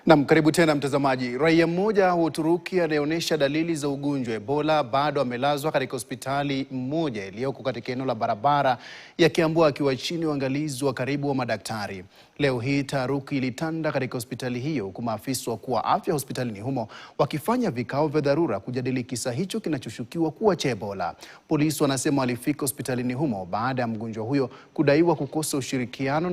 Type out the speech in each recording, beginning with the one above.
Naam, karibu tena mtazamaji. Raia mmoja wa Uturuki anayeonyesha dalili za ugonjwa wa Ebola bado amelazwa katika hospitali moja iliyoko katika eneo la barabara ya Kiambu akiwa chini ya uangalizi wa karibu wa madaktari. Leo hii taharuki ilitanda katika hospitali hiyo huku maafisa wakuu wa afya hospitalini humo wakifanya vikao vya dharura kujadili kisa hicho kinachoshukiwa kuwa cha Ebola. Polisi wanasema walifika hospitalini humo baada ya mgonjwa huyo kudaiwa kukosa ushirikiano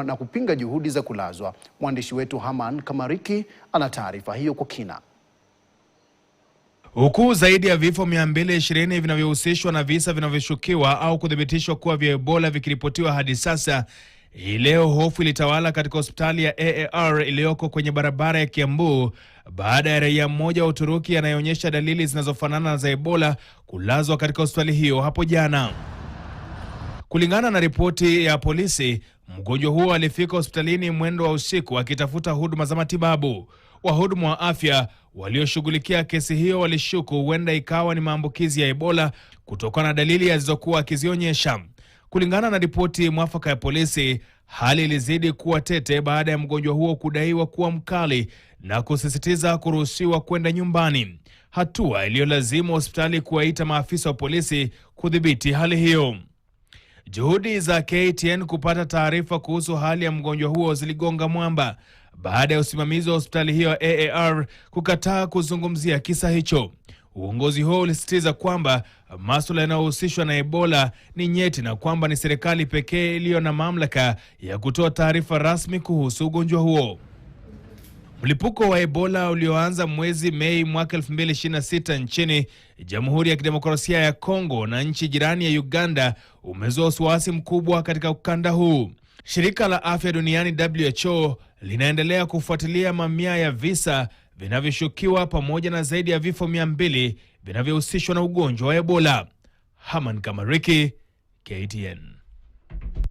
na kupinga juhudi za kulazwa. Mwandishi wetu Haman Kamariki ana taarifa hiyo kwa kina. Huku zaidi ya vifo 220 vinavyohusishwa na visa vinavyoshukiwa au kuthibitishwa kuwa vya Ebola vikiripotiwa hadi sasa, hii leo hofu ilitawala katika hospitali ya AAR iliyoko kwenye barabara ya Kiambu baada ya raia mmoja wa Uturuki anayeonyesha dalili zinazofanana na za Ebola kulazwa katika hospitali hiyo hapo jana. Kulingana na ripoti ya polisi, mgonjwa huo alifika hospitalini mwendo wa usiku akitafuta huduma za matibabu. Wahudumu wa afya walioshughulikia kesi hiyo walishuku huenda ikawa ni maambukizi ya Ebola kutokana na dalili alizokuwa akizionyesha. Kulingana na ripoti mwafaka ya polisi, hali ilizidi kuwa tete baada ya mgonjwa huo kudaiwa kuwa mkali na kusisitiza kuruhusiwa kwenda nyumbani, hatua iliyolazimu hospitali kuwaita maafisa wa polisi kudhibiti hali hiyo. Juhudi za KTN kupata taarifa kuhusu hali ya mgonjwa huo ziligonga mwamba baada ya usimamizi wa hospitali hiyo AAR kukataa kuzungumzia kisa hicho. Uongozi huo ulisisitiza kwamba masuala yanayohusishwa na Ebola ni nyeti na kwamba ni serikali pekee iliyo na mamlaka ya kutoa taarifa rasmi kuhusu ugonjwa huo. Mlipuko wa Ebola ulioanza mwezi Mei mwaka 2026 nchini Jamhuri ya Kidemokrasia ya Kongo na nchi jirani ya Uganda umezua wasiwasi mkubwa katika ukanda huu. Shirika la Afya Duniani WHO linaendelea kufuatilia mamia ya visa vinavyoshukiwa pamoja na zaidi ya vifo 200 vinavyohusishwa na ugonjwa wa Ebola. Haman Kamariki, KTN.